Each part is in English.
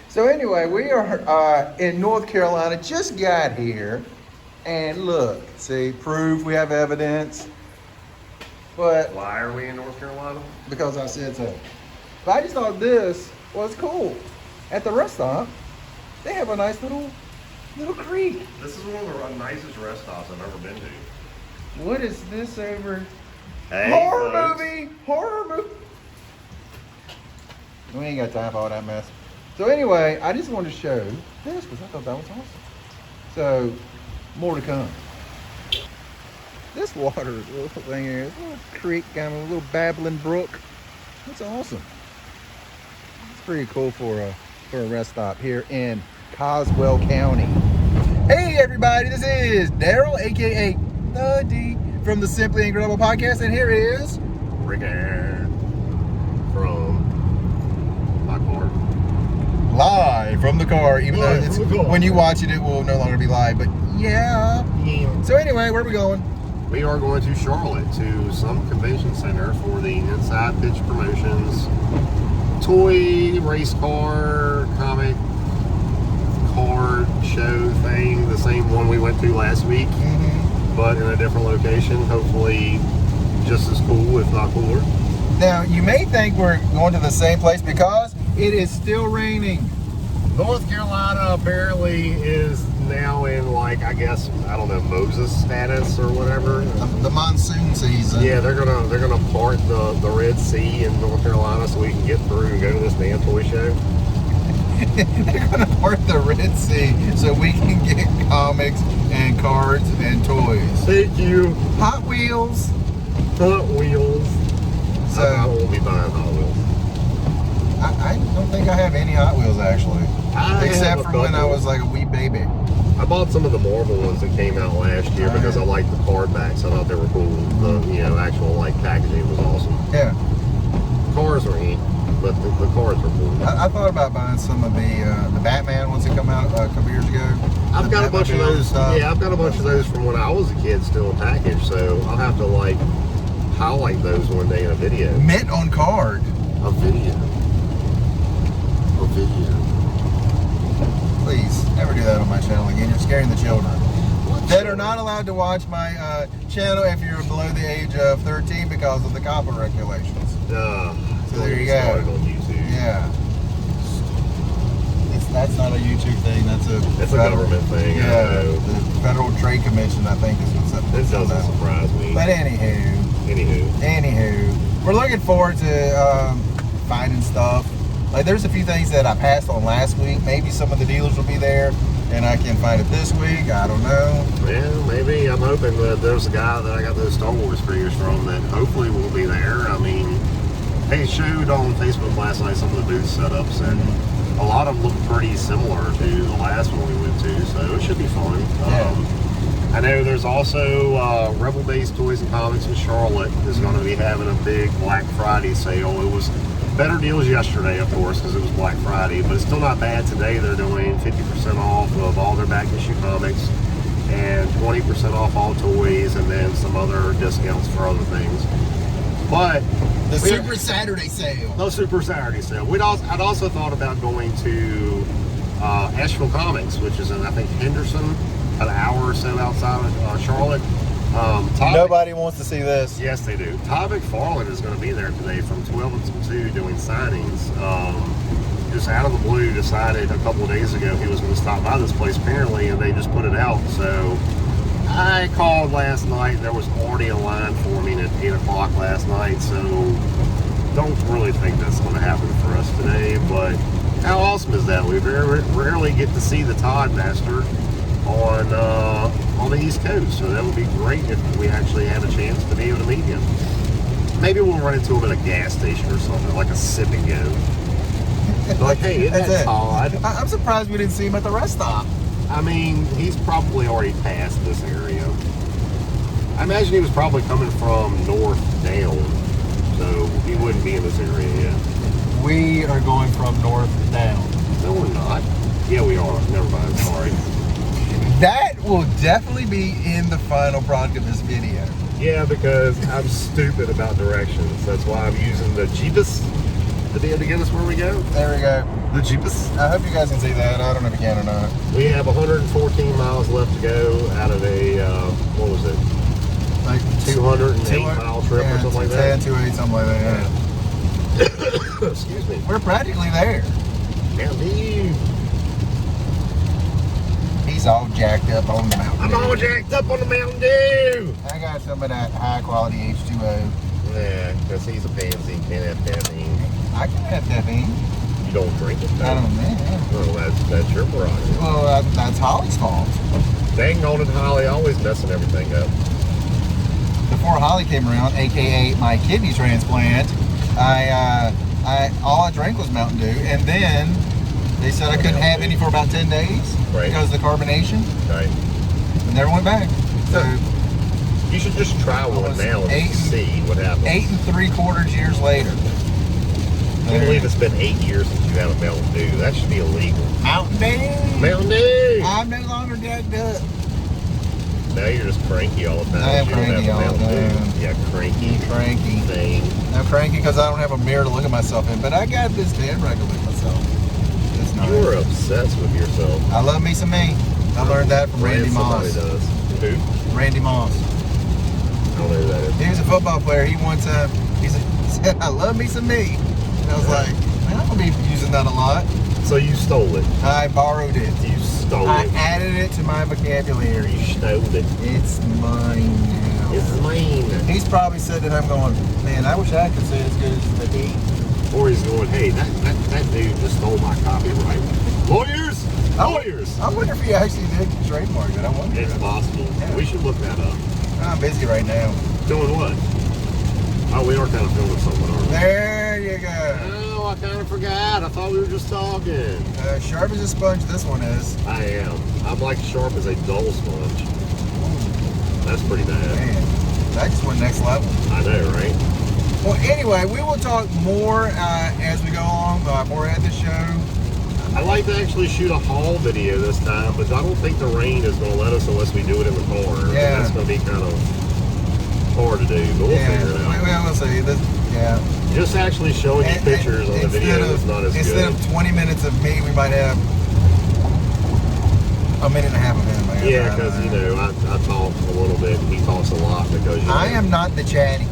So anyway, we are in North Carolina, just got here, and look, see, proof, we have evidence, but Why are we in North Carolina? because I said so. But I just thought this was cool. At the restaurant, they have a nice little creek. This is one of the nicest rest stops I've ever been to. What is this over? Hey, Horror folks. movie! Horror movie! We ain't got time for all that mess. So anyway, I just wanted to show this because I thought that was awesome. So, more to come. This water little thing here, this little creek, kind of a little babbling brook. That's awesome. It's pretty cool for a rest stop here in Coswell County. Hey everybody, this is Daryl, aka The D, from the Simply Incredible podcast, and here is Ricky from my car. live from the car, even though Live it's, from the car. when you watch it, it will no longer be live. But yeah. So anyway, where are we going? We are going to Charlotte to some convention center for the Inside Pitch Promotions toy race car comic card show thing, the same one we went to last week, but in a different location. Hopefully, just as cool, if not cooler. Now you may think we're going to the same place because it is still raining. North Carolina apparently is now in, like, I guess, I don't know, Moses status or whatever. The monsoon season. Yeah, they're gonna part the Red Sea in North Carolina so we can get through and go to this damn toy show. They're gonna part the Red Sea so we can get comics and cards and toys. Thank you. Hot Wheels. Hot Wheels. So I won't be buying Hot Wheels. I don't think I have any Hot Wheels actually, I except have a for when I couple. was like a wee baby. I bought some of the Marvel ones that came out last year because I liked the card backs. I thought they were cool. The actual like packaging was awesome. Yeah. Cars are neat, but the cards are cool. I thought about buying some of the Batman ones that come out a couple years ago. I've got a bunch of Batmobile those. stuff. Yeah, I've got a bunch of those from when I was a kid, still packaged. So I'll have to like highlight those one day in a video. Mint on card. A video. A video. Please, never do that on my channel again. You're scaring the children that are not allowed to watch my channel if you're below the age of 13 because of the COPPA regulations. So there you go. Started on YouTube. Yeah. That's not a YouTube thing. That's a government thing. I Yeah, know. the Federal Trade Commission, I think, is what's up. This doesn't surprise me. But anywho, we're looking forward to finding stuff. Like, there's a few things that I passed on last week. Maybe some of the dealers will be there, and I can find it this week. I don't know. Well, maybe. I'm hoping that there's a guy that I got those Star Wars figures from that hopefully will be there. I mean, they showed on Facebook last night some of the booth setups, and a lot of them look pretty similar to the last one we went to, so it should be fun. I know there's also Rebel Base Toys and Comics in Charlotte is going to be having a big Black Friday sale. It was better deals yesterday, of course, because it was Black Friday, but it's still not bad today. They're doing 50% off of all their back issue comics and 20% off all toys, and then some other discounts for other things. But The Super Saturday sale. no Super Saturday sale. I'd also thought about going to Asheville Comics, which is in, I think, Henderson, an hour or so outside of Charlotte. Todd Nobody wants to see this. Yes, they do. Todd McFarlane is going to be there today from 12 until 2 doing signings. Just out of the blue, decided a couple of days ago he was going to stop by this place apparently, and they just put it out. So I called last night. There was already a line forming at 8 o'clock last night, so don't really think that's going to happen for us today. But how awesome is that? We very rarely get to see the Todd Master on the East Coast, so that would be great if we actually had a chance to be able to meet him. Maybe we'll run into him at a gas station or something, like a sip and go. Like, hey, isn't that Todd? I'm surprised we didn't see him at the rest stop. I mean, he's probably already passed this area. I imagine he was probably coming from north down, so he wouldn't be in this area yet. We are going from north down. No, we're not. Yeah, we are. Never mind. Sorry. That will definitely be in the final product of this video. Yeah, because I'm stupid about directions. That's why I'm using the to be able to get us where we go. There we go. The cheapest. I hope you guys can see that. I don't know if you can or not. We have 114 miles left to go out of a, what was it? Like 208 mile trip or something like that. 208, something like that, yeah. Excuse me. We're practically there. Mountain Dew. He's all jacked up on the Mountain I'm Dew. all jacked up on the Mountain Dew. I got some of that high quality H2O. Yeah, because he's a pansy. Can't have caffeine. I can have caffeine. You don't drink it, though? I don't know. Well, that's your prerogative. Well, that's Holly's fault. Dang on it, Holly, always messing everything up. Before Holly came around, aka my kidney transplant, all I drank was Mountain Dew, and then they said I couldn't have any for about 10 days because of the carbonation, Right. and never went back. So You should just try one now and see what happens. 8 3/4 years later. I can't believe it's been 8 years since you had a Mountain Dew. That should be illegal. Mountain Dew. Mountain Dew! I'm no longer jacked up. Now you're just cranky all the time. I am You don't have cranky a all the Mountain time. Dew. Yeah, cranky Cranky. thing. I'm cranky because I don't have a mirror to look at myself in, but I got this camera I can look at myself. It's nice. You are obsessed with yourself. I love me some me. I learned that from Randy Somebody Moss. does. Who? Randy Moss. I don't know who that is. He was a football player. He one time he said, "I love me some me," and I was like, "Man, I'm gonna be using that a lot." So you stole it. I borrowed it. You stole I it. added it to my vocabulary. You stole it. It's mine now. It's mine. He's probably said that I'm going, man, I wish I could say it as good as the D. Or he's going, hey, that dude just stole my copyright. Lawyers! Lawyers! I wonder if he actually did trademark it. I wonder. It's possible. Yeah. We should look that up. I'm busy right now. Doing what? Oh, we are kind of filming something, aren't we? There you go. Oh, I kind of forgot. I thought we were just talking. Sharp as a sponge, this one is. I am. I'm like sharp as a dull sponge. That's pretty bad. Man, that just went next level. I know, right? Well, anyway, we will talk more as we go along, more at the show. I like to actually shoot a haul video this time, but I don't think the rain is going to let us unless we do it in the car. Yeah. That's going to be kind of hard to do, but we'll figure it out. We'll see. Yeah. Just actually showing you pictures on the video is not as Instead good. of 20 minutes of me, we might have a minute and a half of him. I guess. Yeah, because, you know, I talk a little bit, and he talks a lot because, you know, I am not the chatty.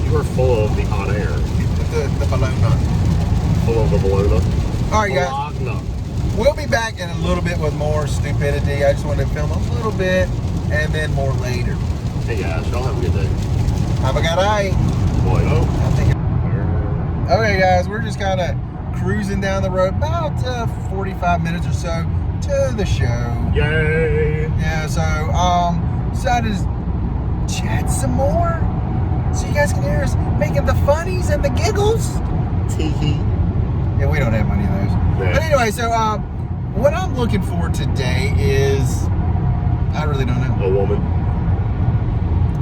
you are full of the hot air. The balloon nut. Full of the bologna. All right, guys. Bologna. We'll be back in a little bit with more stupidity. I just wanted to film a little bit and then more later. Hey guys, y'all have a good day. Have a good night. Boy, I think. Okay, guys, we're just kind of cruising down the road, about 45 minutes or so to the show. Yay! Yeah, so decided to chat some more, so you guys can hear us making the funnies and the giggles. Tee-hee. Yeah, we don't have many of those. Yeah. But anyway, so what I'm looking for today is, I really don't know. A woman.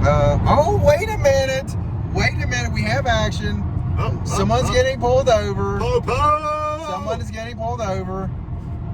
Oh, wait a minute. Wait a minute. We have action. Someone's getting pulled over. Po-po! Someone is getting pulled over.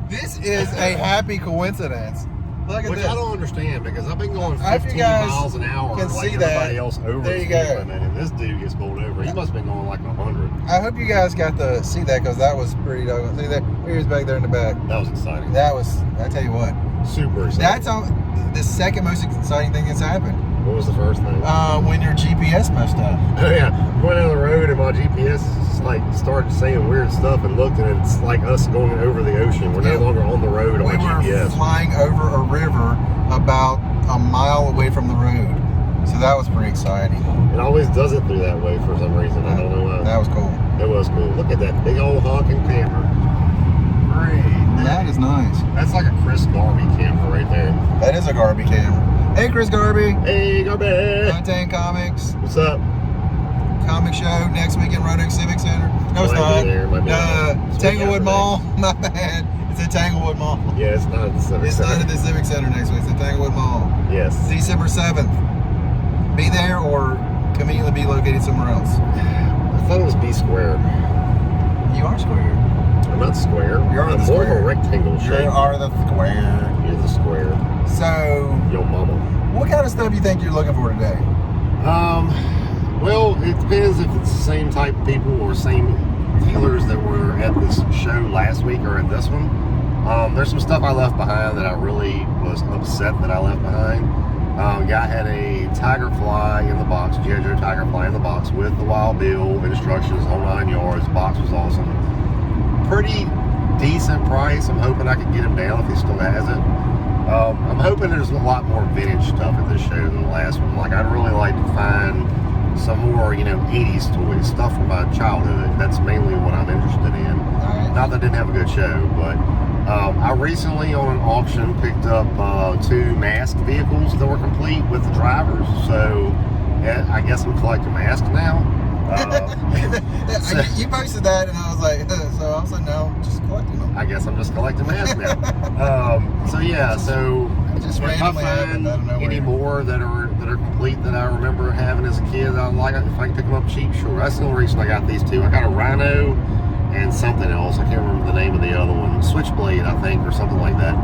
This is a happy coincidence. Look at Which this. I don't understand because I've been going I hope you 15 guys miles an hour can like see everybody that. else over There you go. speeding, and this dude gets pulled over. He must have been going like 100. I hope you guys got to see that because that was pretty doggone. See that? Here's back there in the back. That was exciting. That was, I tell you what, Super exciting. that's the second most exciting thing that's happened. What was the first thing? When your GPS messed up. Oh yeah, going down the road and my GPS just like started saying weird stuff and looked and it's like us going over the ocean. We're no longer on the road on We my were GPS. flying over a river about a mile away from the road. So that was pretty exciting. It always does it through that way for some reason. I don't know why. That was cool. It was cool. Look at that big old honking camper. Great. That is nice. That's like a Chris Garvey camper right there. That is a Garby camera. Hey, Chris Garby. Hey, Garvey. Untamed Comics. What's up? Comic show next week in Roanoke Civic Center. No, it's Might not. be there, might be there. It's Tanglewood week Mall. My bad. It's at Tanglewood Mall. Yeah, it's not at the Civic It's Center. not at the Civic Center next week. It's at Tanglewood Mall. Yes. December 7th. Be there or conveniently be located somewhere else. I thought it was B squared. You are square. I'm not square. You're I'm the more of square. a rectangle shape. You are the square. You're the square. So, Yo mama. what kind of stuff do you think you're looking for today? Well, it depends if it's same type of people or same dealers that were at this show last week or at this one. There's some stuff I left behind that I really was upset that I left behind. Guy had a Tiger Fly in the box, G.I. Joe Tiger Fly in the box with the Wild Bill, instructions, whole 9 yards. The box was awesome. Pretty decent price. I'm hoping I can get him down if he still has it. I'm hoping there's a lot more vintage stuff at this show than the last one. Like, I'd really like to find some more, 80s toys, stuff from my childhood. That's mainly what I'm interested in. Right. Not that I didn't have a good show, but I recently on an auction picked up 2 masked vehicles that were complete with the drivers. So yeah, I guess I'm collecting masks now. You posted that, and I was like, so I was like, no, I'm just collecting them. I guess I'm just collecting masks now. So yeah, so Just if I randomly happened find out of nowhere. any more that are complete that I remember having as a kid, I like it. If I can pick them up cheap, sure. That's the only reason I got these 2. I got a Rhino and something else. I can't remember the name of the other one. Switchblade, I think, or something like that.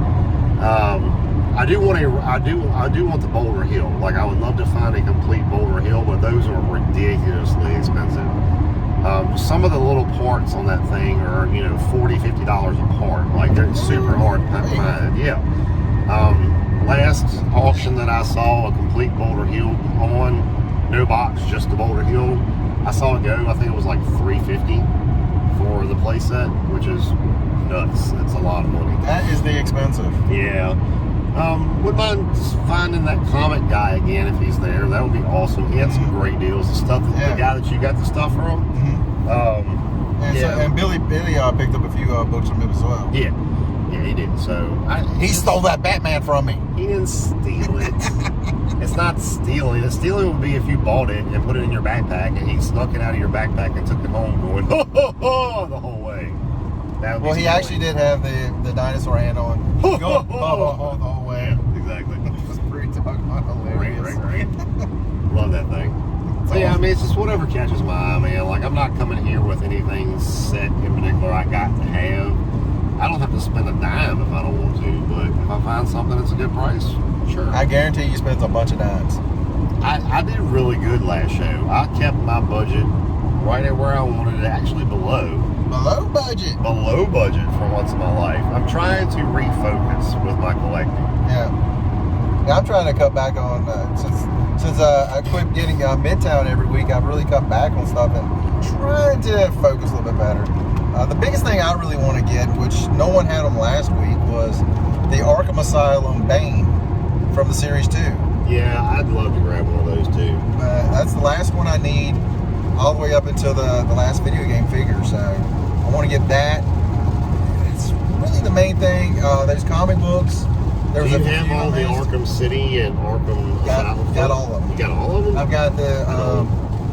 I do want the Boulder Hill. Like, I would love to find a complete Boulder Hill, but those are ridiculously expensive. Some of the little parts on that thing are, $40-50 a part. Like, they're super hard to find. Yeah. Last auction that I saw a complete Boulder Hill on, no box, just the Boulder Hill. I saw it go. I think it was like $350 for the playset, which is nuts. It's a lot of money. That is the expensive. Yeah. Would mind finding that comic guy again if he's there. That would be awesome. He had some great deals. The stuff that the guy that you got the stuff from. And, Yeah. and Billy picked up a few books from him as well. Yeah, he did. So He stole that Batman from me. He didn't steal it. It's not stealing. Stealing would be if you bought it and put it in your backpack, and he snuck it out of your backpack and took it home, going ho ho ho the whole way. That would be Well, he stealing. actually did have the dinosaur hand on. Ho, Go ho, the ho. whole way. Yeah, exactly. It was pretty doggone hilarious. Right. Love that thing. So yeah, I mean, it's just whatever catches my eye, man. Like, I'm not coming here with anything set in particular I got to have. I don't have to spend a dime if I don't want to, but if I find something that's a good price, sure. I guarantee you spent a bunch of dimes. I did really good last show. I kept my budget right at where I wanted it, actually below budget for once in my life. I'm trying to refocus with my collecting. Yeah, I'm trying to cut back on since I quit getting Midtown every week. I've really cut back on stuff and trying to focus a little bit better. The biggest thing I really want to get, which no one had them last week, was the Arkham Asylum Bane from the Series 2. Yeah, I'd love to grab one of those too. That's the last one I need, all the way up until the last video game figure. So I want to get that. It's really the main thing. There's comic books. There's Do you have all the Arkham City and Arkham Asylum? Got all of them. You got all of them? I've got the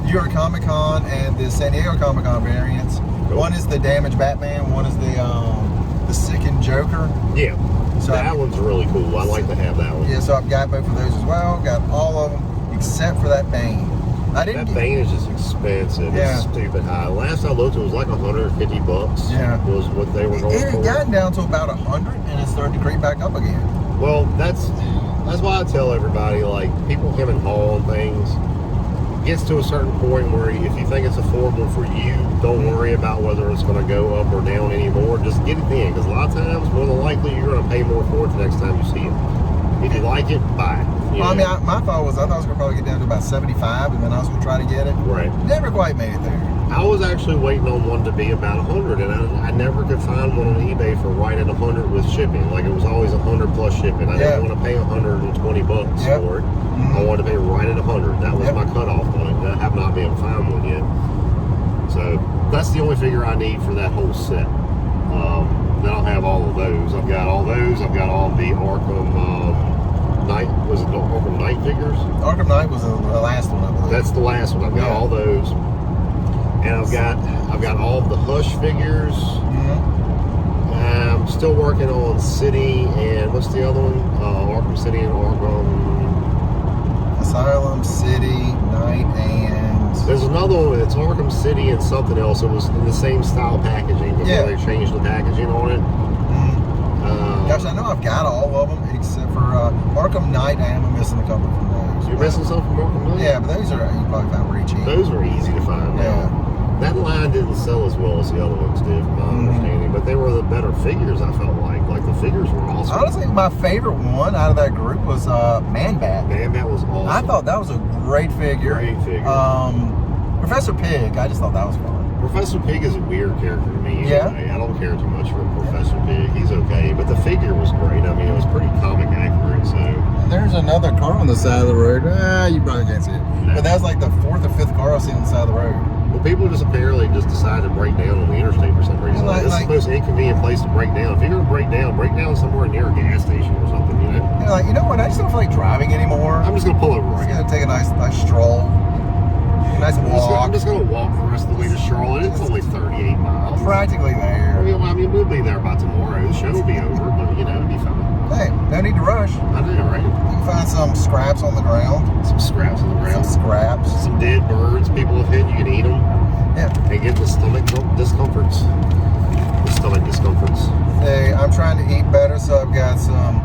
New York Comic Con and the San Diego Comic Con variants. Cool. One is the Damaged Batman. One is the Sickened Joker. Yeah. So that one's really cool. I like to have that one. Yeah, so I've got both of those as well. Got all of them except for that Bane. I didn't. That Bane is just expensive. Yeah. It's stupid high. Last I looked, it was like $150. Yeah. Was what they were going It for. had gotten down to about 100, and it's starting to creep back up again. Well, that's why I tell everybody, like, people him and haul and things. Gets to a certain point where if you think it's affordable for you, don't worry about whether it's going to go up or down anymore. Just get it in, because a lot of times, more than likely, you're going to pay more for it the next time you see it. If you like it, buy it. Well, I mean, my thought was I thought I was going to probably get down to about 75, and then I was going to try to get it. Right. Never quite made it there. I was actually waiting on one to be about 100, and I never could find one on eBay for right at 100 with shipping. Like, it was always 100 plus shipping. I didn't want to pay $120 for it. I wanted to pay right at 100. That was my cutoff on it. I have not been able to find one yet. So that's the only figure I need for that whole set. Then I'll have all of those. I've got all those. I've got all the Arkham Knight. Was it the Arkham Knight figures? Arkham Knight was the last one, I believe. That's the last one. I've got all those. And I've got all of the Hush figures. I'm still working on City and what's the other one? Arkham City and Arkham Asylum, City, Knight, and there's another one. It's Arkham City and something else. It was in the same style packaging before they changed the packaging on it. Gosh, I know I've got all of them except for Arkham Knight. I am missing a couple from those. You're missing something from Arkham Knight? Yeah, but those are you probably found pretty cheap. Those are easy to find now. Yeah. didn't sell as well as the other ones did, from my understanding. But they were the better figures, I felt like. Like, the figures were awesome. Honestly, my favorite one out of that group was Man-Bat. Man-Bat was awesome. I thought that was a great figure. Great figure. Professor Pig, I just thought that was fun. Professor Pig is a weird character to me. Yeah. Anyway. I don't care too much for Professor Pig. He's okay, but the figure was great. I mean, it was pretty comic accurate, so... There's another car on the side of the road. You probably can't see it. No. But that was like the 4th or 5th car I've seen on the side of the road. Well, people just apparently just decided to break down on the interstate for some reason. Like- This is the most inconvenient place to break down. If you're going to break down somewhere near a gas station or something, you know? You're like, you know what? I just don't feel like driving anymore. I'm just going to pull over I'm right just now. gonna take a nice stroll, a nice I'm walk. just going to walk the rest of the way to Charlotte. It's only 38 miles. Practically there. I mean, we'll be there by tomorrow. The show will be over, but, you know, it'll be fine. Hey, no need to rush. You I know, right? can find some scraps on the ground. Some scraps on the Some ground. scraps. Some dead birds people have hit. You can eat them. Yeah. They get the stomach discomforts. The stomach discomforts. Hey, I'm trying to eat better, so I've got some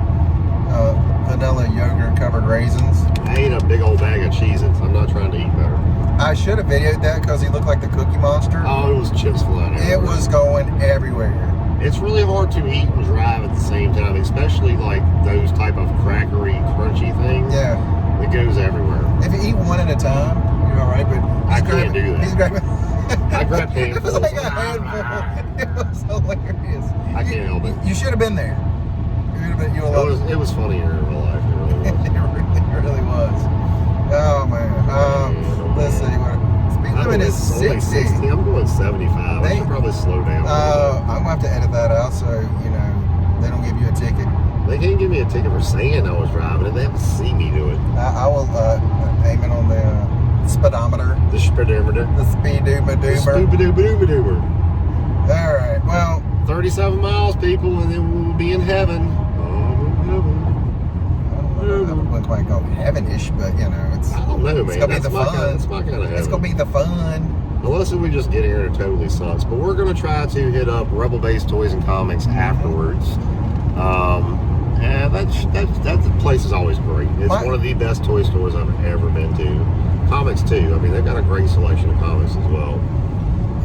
vanilla yogurt covered raisins. I ate a big old bag of Cheez-Its. I'm not trying to eat better. I should have videoed that because he looked like the Cookie Monster. Oh, it was chips flying everywhere. It was going everywhere. It's really hard to eat and drive at the same time, especially like those type of crackery, crunchy things. Yeah. It goes everywhere. If you eat one at a time, you're all right. But I can't do that. He's grabbing. I grabbed It was handfuls. like a handful. It was hilarious. I can't help it. You should have been there. You would have loved It was funnier in real life. It really was. It really was. Oh man. Let's see. Speed limit is Only 60. I'm going 75. I should probably slow down. I'm gonna have to edit that out so they don't give you a ticket. They can't give me a ticket for saying I was driving, and they have to see me do it. I will aim it on the speedometer, The speedometer. the speedoomer doomer. Spoobadooba-dooba-doober. All right. Well, 37 miles, people, and then we'll be in heaven. I wouldn't quite go heaven-ish, but it's. I don't know, man. It's gonna be the fun. It's my kind of heaven. It's gonna be the fun. Unless we just get here and it totally sucks. But we're going to try to hit up Rebel Base Toys and Comics afterwards. And that place is always great. It's one of the best toy stores I've ever been to. Comics too. I mean, they've got a great selection of comics as well.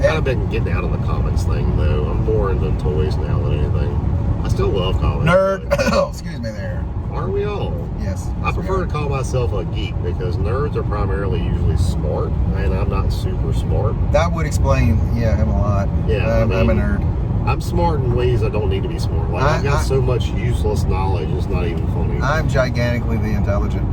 Kind of been getting out of the comics thing though. I'm more into toys now than anything. I still love comics. Nerd. Oh, excuse me there. Aren't we all? Yes. I prefer to call myself a geek because nerds are primarily usually smart, and I'm not super smart. That would explain, him a lot. Yeah, I'm a nerd. I'm smart in ways I don't need to be smart. Like I've got so much useless knowledge, it's not even funny. I'm gigantically intelligent.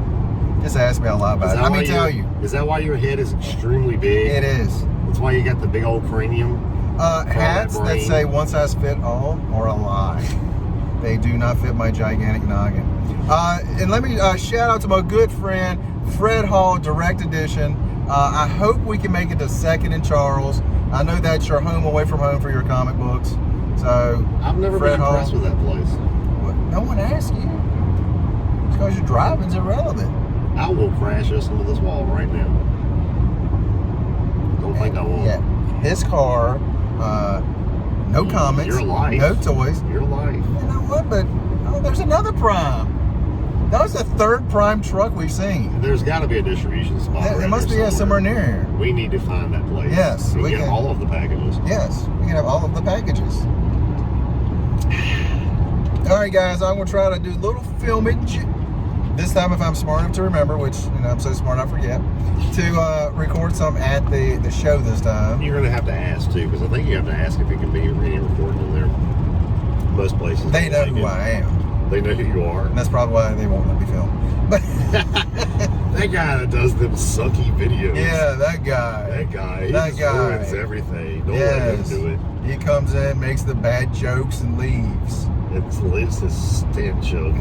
Just ask me a lot about it. Let me tell you. Is that why your head is extremely big? It is. That's why you got the big old cranium? Hats that say one size fit all are a lie. They do not fit my gigantic noggin. And let me shout out to my good friend Fred Hall, Direct Edition. I hope we can make it to 2nd and Charles. I know that's your home away from home for your comic books. So I've never been impressed with that place. No one asked you. It's because your driving's irrelevant. I will crash us into this wall right now. Don't think I won't. Yeah, his car, no comics, Your life. no toys. Your life. You know what? But there's another Prime. That was the 3rd Prime truck we've seen. There's got to be a distribution spot. It must be somewhere near here. We need to find that place. Yes, we we get can. all of the packages. Yes, we can have all of the packages. All right, guys, I'm gonna try to do a little filmage. This time, if I'm smart enough to remember, which I'm so smart I forget, to record some at the show this time. You're gonna have to ask too, because I think you have to ask if it can be any recording in there. Most places They know don't who like I it. am. They know who you are. And that's probably why they won't let me film. But That guy that does them sucky videos. yeah, that guy. That guy. He That just guy. ruins everything. Don't let him Yes. do it. He comes in, makes the bad jokes, and leaves. It leaves this stench of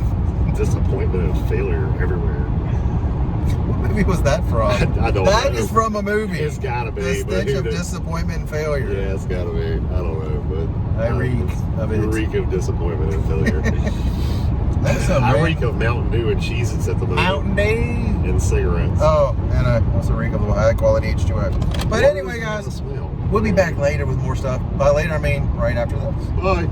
disappointment and failure everywhere. What movie was that from? I don't That know. is from a movie. It's gotta be. The but stench who of knows? disappointment and failure. Yeah, it's gotta be. I don't know, but I reek of it. You reek of disappointment and failure. That's a I reek of Mountain Dew and Cheez-Its at the moment. Mountain Dew. And cigarettes. Oh, and also reek of high quality H2O. But What anyway, is guys, the smell? we'll be back later with more stuff. By later, I mean right after this. Bye.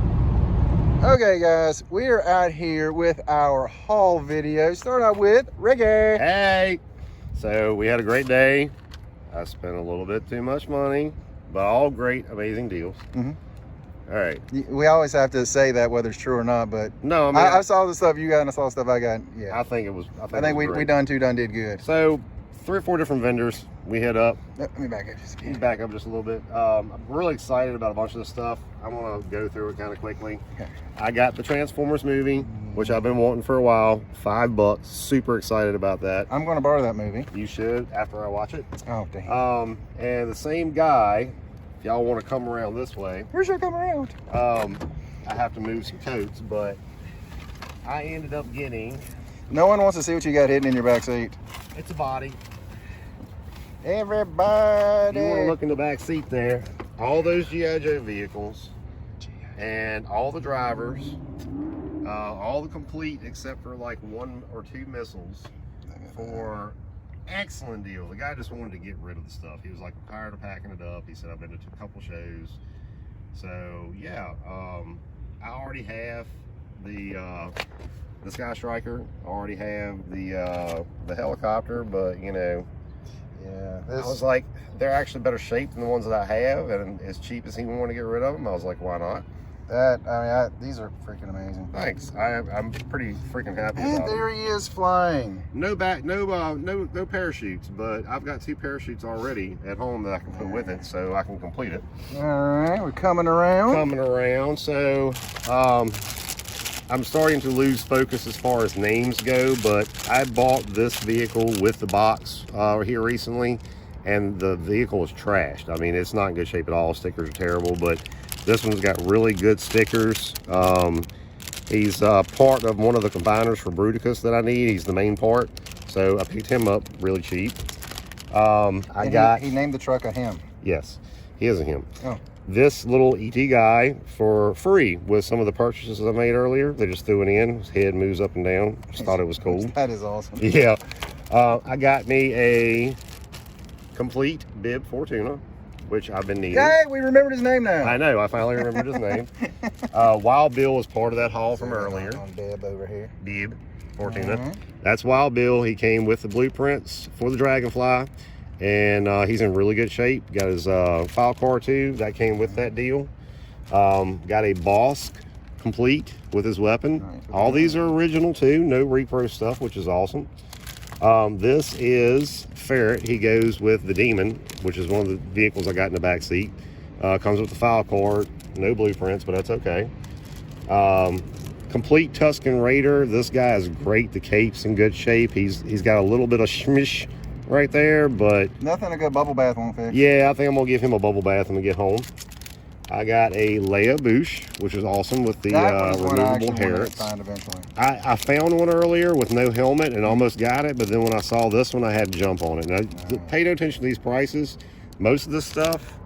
Okay, guys, we are out here with our haul video. Start out with Ricky. Hey. So we had a great day. I spent a little bit too much money, but all great, amazing deals. Mhm. All right. We always have to say that whether it's true or not, but No, I mean, I saw the stuff you got and I saw the stuff I got. Yeah, I think it was. I think we great. done did good. So 3 or 4 different vendors we hit up. Let me back up just a Let me bit. back up just a little bit. I'm really excited about a bunch of this stuff. I'm gonna go through it kind of quickly. Okay. I got the Transformers movie, which I've been wanting for a while. $5. Super excited about that. I'm going to borrow that movie. You should after I watch it. Oh damn! And the same guy, if y'all want to come around this way, Where's your come around? I have to move some coats, but I ended up getting. No one wants to see what you got hidden in your back seat. It's a body. Everybody. You want to look in the back seat there. All those G.I. Joe vehicles and all the drivers, all the complete except for like 1 or 2 missiles for excellent deal. The guy just wanted to get rid of the stuff. He was like, I'm tired of packing it up. He said, I've been to a couple shows. So yeah, I already have the Sky Striker. I already have the helicopter, but you know, Yeah, I was like, they're actually better shape than the ones that I have, and as cheap as he wanted to get rid of them, I was like, why not? these are freaking amazing. Thanks. I'm pretty freaking happy And about there it. he is flying. No parachutes, but I've got 2 parachutes already at home that I can put with it, so I can complete it. All right, we're coming around. Coming around, so I'm starting to lose focus as far as names go, but I bought this vehicle with the box here recently, and the vehicle is trashed. I mean, it's not in good shape at all. Stickers are terrible, but this one's got really good stickers. He's part of one of the combiners for Bruticus that I need. He's the main part, so I picked him up really cheap. He named the truck a him. Yes, he is a him. Oh. This little ET guy for free with some of the purchases I made earlier. They just threw it in. His head moves up and down. Just thought it was cool. That is awesome. Yeah. I got me a complete bib Fortuna, which I've been needing. Hey, we remembered his name now. I know. I finally remembered his name. Wild Bill was part of that haul from earlier. On Deb over here. Bib Fortuna. Mhm. That's Wild Bill. He came with the blueprints for the Dragonfly, and he's in really good shape. Got his file car too. That came with that deal. Got a Bosk complete with his weapon. Nice. All these are original too. No repro stuff, which is awesome. This is Ferret. He goes with the Demon, which is one of the vehicles I got in the back seat. Comes with the file card. No blueprints, but that's okay. Complete Tusken Raider. This guy is great. The cape's in good shape. He's got a little bit of schmish right there, but Nothing a good bubble bath won't fix. yeah, I think I'm gonna give him a bubble bath when we get home. I got a Leia Boosh, which is awesome with the That one's one I actually removable wanted to Harrods. find eventually. I found one earlier with no helmet and almost got it, but then when I saw this one, I had to jump on it. And I paid no attention to these prices. Most of this stuff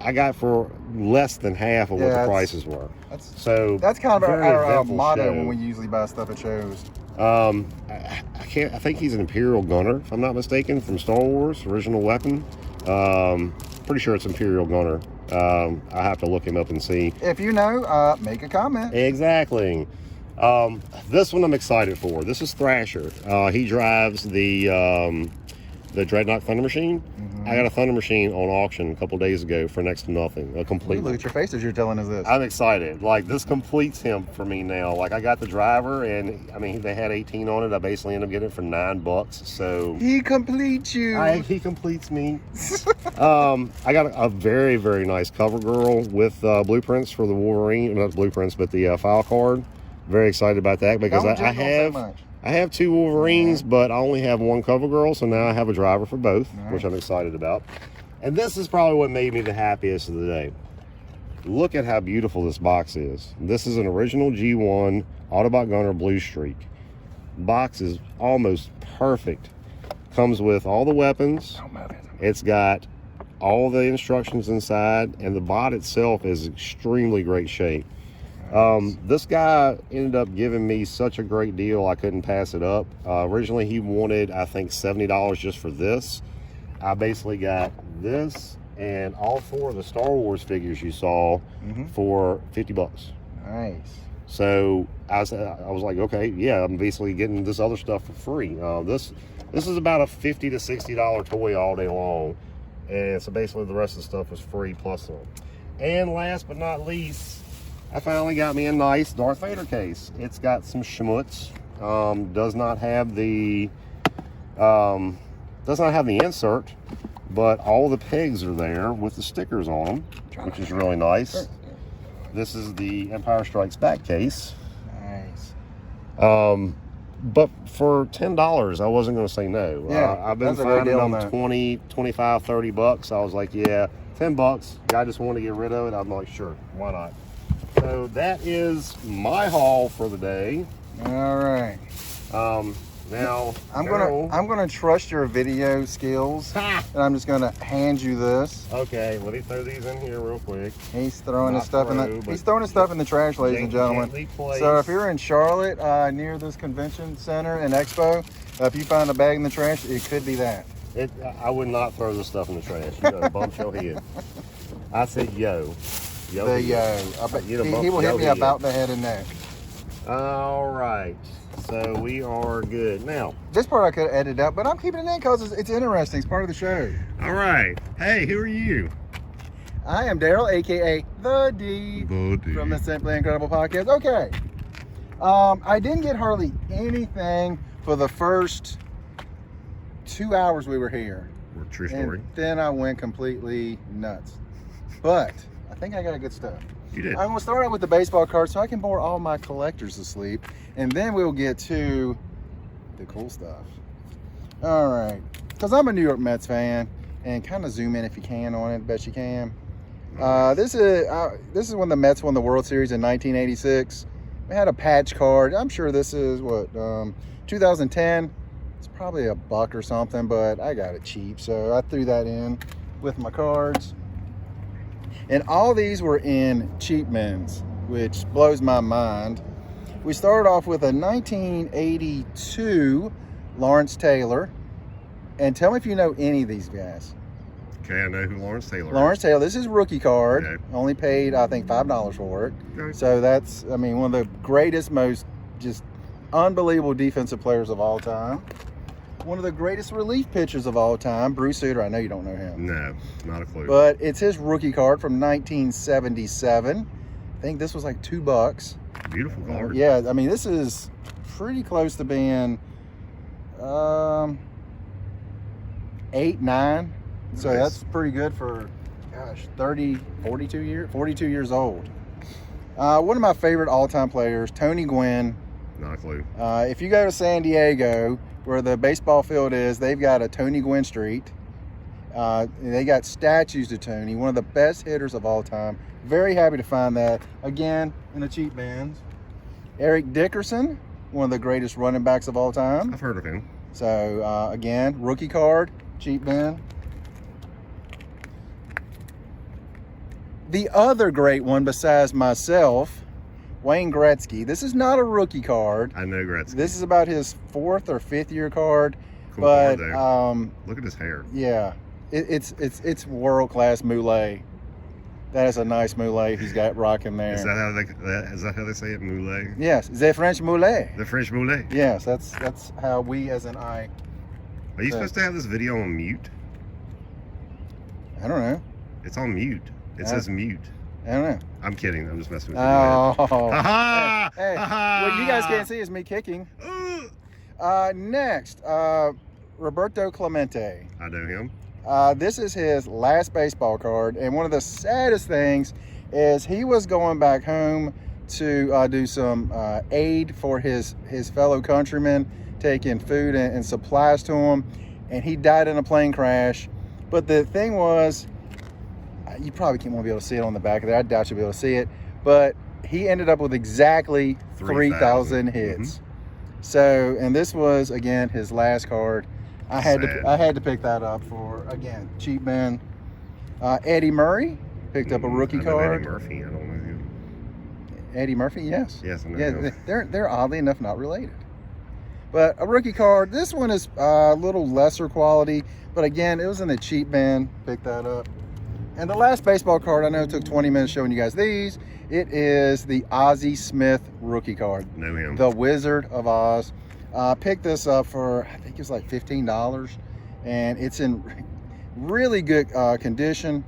I got for less than half of what the prices were. That's kind of very our eventful motto show. when we usually buy stuff at shows. I think he's an Imperial Gunner, if I'm not mistaken, from Star Wars, original weapon. Pretty sure it's Imperial Gunner. I have to look him up and see. If you know, make a comment. Exactly. This one I'm excited for. This is Thrasher. He drives the Dreadnought Thunder Machine. Mm-hmm. I got a Thunder Machine on auction a couple days ago for next to nothing. A complete. Look at your face as you're telling us this. I'm excited. Like, this completes him for me now. Like, I got the driver, and I mean, they had 18 on it. I basically ended up getting it for $9. So He completes you. he completes me. I got a very, very nice cover girl with blueprints for the Wolverine. Not blueprints, but the file card. Very excited about that because Don't I jingle so have. much. I have 2 Wolverines, but I only have 1 cover girl, so now I have a driver for both, Nice. which I'm excited about. And this is probably what made me the happiest of the day. Look at how beautiful this box is. This is an original G1 Autobot Gunner Blue Streak. Box is almost perfect. Comes with all the weapons. Don't move it. It's got all the instructions inside, and the bot itself is extremely great shape. This guy ended up giving me such a great deal, I couldn't pass it up. Originally, he wanted, I think, $70 just for this. I basically got this and all 4 of the Star Wars figures you saw for $50. Nice. So I was like, okay, yeah, I'm basically getting this other stuff for free. This is about a $50 to $60 toy all day long. And so basically the rest of the stuff was free plus one. And last but not least, I finally got me a nice Darth Vader case. It's got some schmutz. Does not have the insert, but all the pegs are there with the stickers on them, which is really nice. This is the Empire Strikes Back case. Nice. But for $10, I wasn't going to say no. Yeah, I've been that's a great finding deal on them that. 20, 25, 30 bucks. I was like, yeah, 10 bucks. Guy just wanted to get rid of it. I'm like, sure, why not? So that is my haul for the day. All right. Now I'm gonna trust your video skills, and I'm just gonna hand you this. Okay, let me throw these in here real quick. He's throwing his Not stuff in throw, the. but He's throwing his stuff in the trash, ladies and gentlemen. Gently placed. So if you're in Charlotte, near this convention center and expo, if you find a bag in the trash, it could be that. I would not throw this stuff in the trash. You gotta bump your head. I said yo. Yo. The yo. He will hit me about the head and neck. All right. So we are good. Now, This part I could edit out, but I'm keeping it in because it's interesting. It's part of the show. all right. Hey, who are you? I am Daryl, aka The D, from the Simply Incredible podcast. Okay. I didn't get hardly anything for the first 2 hours we were here. True story. And then I went completely nuts. But I think I got good stuff. You did. I'm going to start out with the baseball cards so I can bore all my collectors to sleep. And then we'll get to the cool stuff. All right. Because I'm a New York Mets fan. And kind of zoom in if you can on it, best you can. This is when the Mets won the World Series in 1986. We had a patch card. I'm sure this is, 2010. It's probably $1 or something, but I got it cheap. So I threw that in with my cards. And all these were in cheap men's, which blows my mind. We started off with a 1982 Lawrence Taylor. And tell me if you know any of these guys. Okay, I know who Lawrence Taylor is. Lawrence Taylor, this is rookie card. Okay. Only paid, I think, $5 for it. Okay. So that's, one of the greatest, most just unbelievable defensive players of all time. One of the greatest relief pitchers of all time, Bruce Sutter. I know you don't know him. No, not a clue. But it's his rookie card from 1977. I think this was like $2. Beautiful card. Yeah, this is pretty close to being 8, 9. So Nice. that's pretty good for, 42 years old. One of my favorite all-time players, Tony Gwynn. Not a clue. If you go to San Diego, where the baseball field is, they've got a Tony Gwynn Street. They got statues to Tony, one of the best hitters of all time. Very happy to find that. Again, in the cheap bands. Eric Dickerson, one of the greatest running backs of all time. I've heard of him. So, again, rookie card, cheap band. The other great one besides myself, Wayne Gretzky. This is not a rookie card. I know Gretzky. This is about his 4th or 5th year card. Cool But card, though. Look at his hair. yeah, it's world class mullet. That is a nice mullet he's got rocking there. Is that how they say it, mullet? Yes, the French mullet. The French mullet. Yes, that's how we as an I. Are you supposed to have this video on mute? I don't know. It's on mute. It says mute. I don't know. I'm kidding. I'm just messing with you. Oh. Ha-ha! Hey, Ha-ha! what you guys can't see is me kicking. Next, Roberto Clemente. I know him. This is his last baseball card, and one of the saddest things is he was going back home to do some aid for his fellow countrymen, taking food and supplies to him, and he died in a plane crash. But the thing was, you probably won't be able to see it on the back of there. I doubt you'll be able to see it, but he ended up with exactly 3,000 hits. So, and this was again his last card. I had to pick that up for, again, cheap man. Eddie Murray picked up a rookie card. Eddie Murphy, I don't know him. Eddie Murphy, yes. Yes, I know Yeah, him. they're oddly enough not related. But a rookie card. This one is a little lesser quality, but again, it was in the cheap bin. Picked that up. And the last baseball card, I know it took 20 minutes showing you guys these. It is the Ozzie Smith rookie card. Know him. The Wizard of Oz. Picked this up for, I think it was like $15, and it's in Really good condition.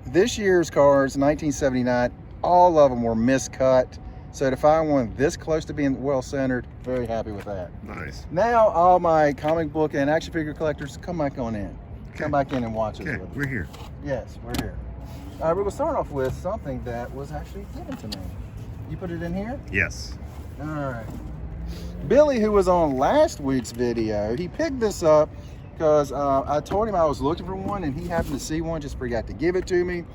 This year's cars, 1979, all of them were miscut. So to find one this close to being well-centered, very happy with that. Nice. Now all my comic book and action figure collectors, come back on in. Come back in and watch us. Okay, with us. we're here. Yes, we're here. We're going to start off with something that was actually given to me. You put it in here? Yes. All right. Billy, who was on last week's video, he picked this up because I told him I was looking for one, and he happened to see one, just forgot to give it to me.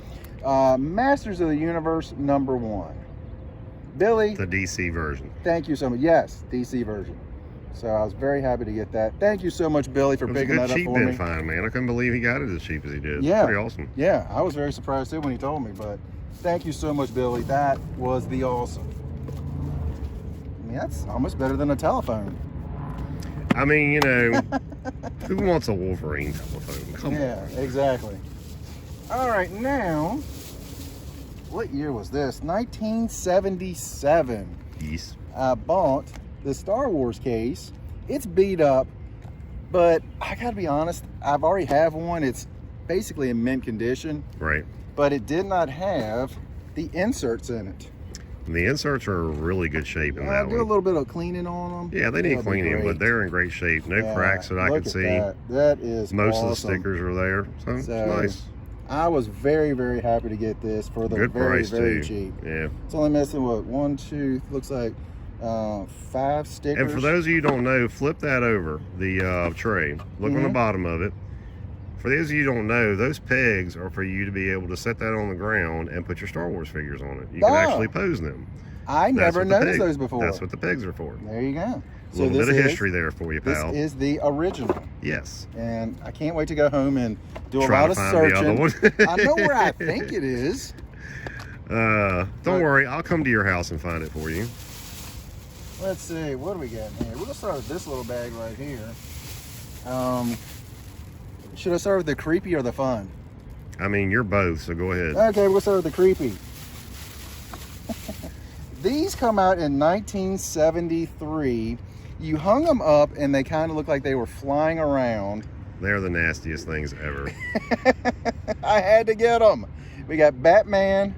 Masters of the Universe #1. Billy. The DC version. Thank you so much. Yes, DC version. So I was very happy to get that. Thank you so much, Billy, for picking that up cheap for me. bin find, man. I couldn't believe he got it as cheap as he did. Yeah. Pretty awesome. Yeah, I was very surprised too when he told me, but thank you so much, Billy. That was the awesome. I mean, that's almost better than a telephone. I mean, you know, who wants a Wolverine telephone? Come on. Yeah, exactly. All right, now, what year was this? 1977. Yes. I bought the Star Wars case. It's beat up, but I gotta be honest, I've already have one. It's basically in mint condition, Right. but it did not have the inserts in it. And the inserts are in really good shape in I'll that do a one. little bit of cleaning on them. Yeah, they need That'll be cleaning, great. but they're in great shape. No Yeah, cracks that I look can at see. That. That is Most of the awesome. stickers are there, so it's So, nice. I was very, very happy to get this for the Good very, price very too. cheap. Yeah. It's only missing what, 1, 2, looks like 5 stickers. And for those of you who don't know, flip that over the tray. Look on the Mhm. bottom of it. For those of you who don't know, those pegs are for you to be able to set that on the ground and put your Star Wars figures on it. You can Ah. actually pose them. I That's never what the noticed peg- those before. That's what the pegs are for. There you go. A little bit of history there for you, This pal. is the original, Yes. and I can't wait to go home and do a Try lot to of find the other searching. one. I know where I think it is. Don't worry, I'll come to your house and find it for you. Let's see, what do we got in here? We're gonna start with this little bag right here. Should I start with the creepy or the fun? I mean, you're both, so go ahead. Okay, we'll start with the creepy. These come out in 1973. You hung them up and they kind of look like they were flying around. They're the nastiest things ever. I had to get them. We got Batman,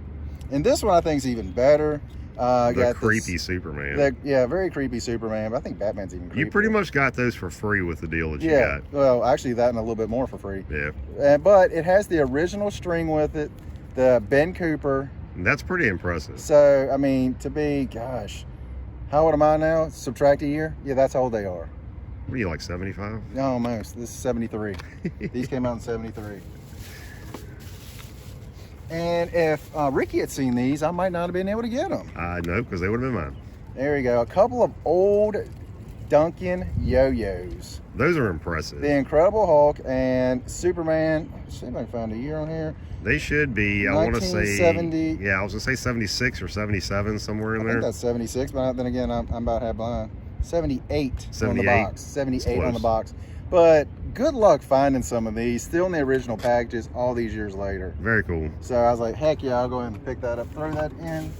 and this one I think is even better. The Got creepy this, Superman. yeah, very creepy Superman, but I think Batman's even creepier. You pretty much got those for free with the deal that you Yeah, got. well, actually that and a little bit more for free. Yeah. But it has the original string with it, the Ben Cooper. And that's pretty impressive. So, I mean, to be, gosh, how old am I now? Subtract a year? Yeah, that's how old they are. What are you, like 75? Almost. This is 73. These came out in 73. And if Ricky had seen these, I might not have been able to get them. No, because they would have been mine. There you go. A couple of old Duncan yo-yos. Those are impressive. The Incredible Hulk and Superman. Let's see if I can find a year on here. They should be, I want to say, 1970. yeah, I was going to say 76 or 77, somewhere in I there. think that's 76, but then again, I'm about half blind. 78 on the 78? box. 78 on the close. box. But good luck finding some of these. Still in the original packages all these years later. Very cool. So I was like, heck yeah, I'll go ahead and pick that up, throw that in.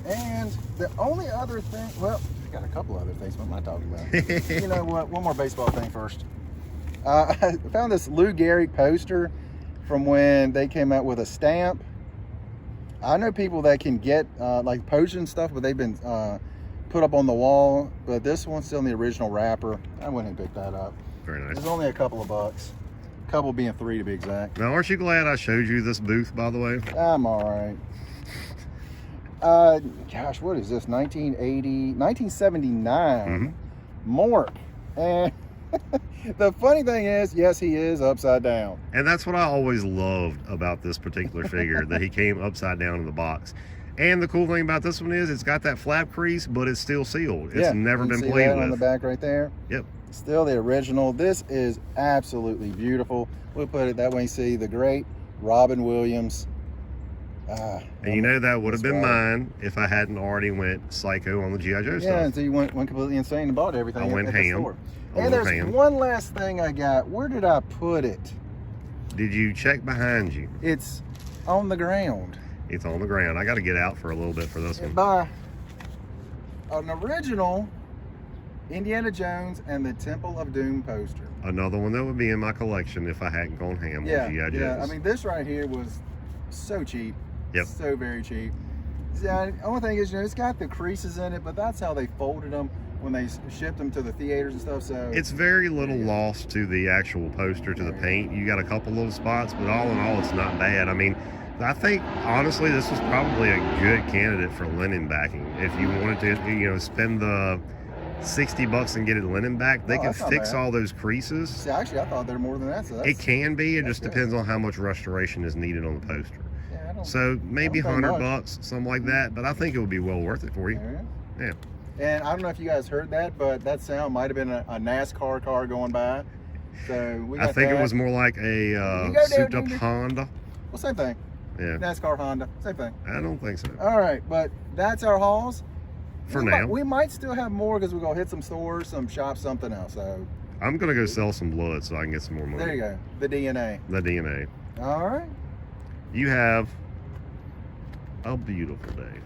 And the only other thing, well, I got a couple other things. What am I talking about? You know what? One more baseball thing first. I found this Lou Gehrig poster from when they came out with a stamp. I know people that can get like potion stuff, but they've been put up on the wall. But this one's still in the original wrapper. I went and picked that up. Very nice. It's only a couple of bucks. A couple being 3 to be exact. Now, aren't you glad I showed you this booth, by the way? I'm all right. Gosh, what is this? 1979. Mork. And the funny thing is, yes, he is upside down. And that's what I always loved about this particular figure, that he came upside down in the box. And the cool thing about this one is it's got that flap crease, but it's still sealed. It's never you been see played that with. on the back right there. Yep. Still the original. This is absolutely beautiful. We'll put it that way. See the great Robin Williams. And you know that would have been Inspired. mine if I hadn't already went psycho on the G.I. Joe Yeah, stuff. until you went completely insane and bought everything. I went at the ham. store. I And went there's ham. one last thing I got. Where did I put it? Did you check behind you? It's on the ground. It's on the ground. I got to get out for a little bit for this one. By an original Indiana Jones and the Temple of Doom poster. Another one that would be in my collection if I hadn't gone ham Yeah, was G.I. yeah. Joes. I mean, this right here was so cheap. Yep. So very cheap. Yeah, the only thing is, it's got the creases in it, but that's how they folded them when they shipped them to the theaters and stuff. So it's very little loss to the actual poster, to the paint. You got a couple little spots, but all in all, it's not bad. I mean, I think honestly, this was probably a good candidate for linen backing. If you wanted to, spend the $60 and get it linen back, they can that's not fix bad. all those creases. See, actually, I thought they were more than that. So It can be. It just good. depends on how much restoration is needed on the poster. Yeah, I don't, So maybe I don't think $100, something like that. But I think it would be well worth it for you. Yeah. Yeah. And I don't know if you guys heard that, but that sound might have been a NASCAR car going by. So we got I think that. it was more like a You go there, souped up Ginger. Honda. Well, same thing. Yeah. NASCAR, Honda, same thing. I don't think so. All right, but that's our hauls. For we now. we might still have more because we're gonna hit some stores, some shops, something else. So I'm going to go sell some blood so I can get some more money. there you go, the DNA. The DNA. All right. You have a beautiful day.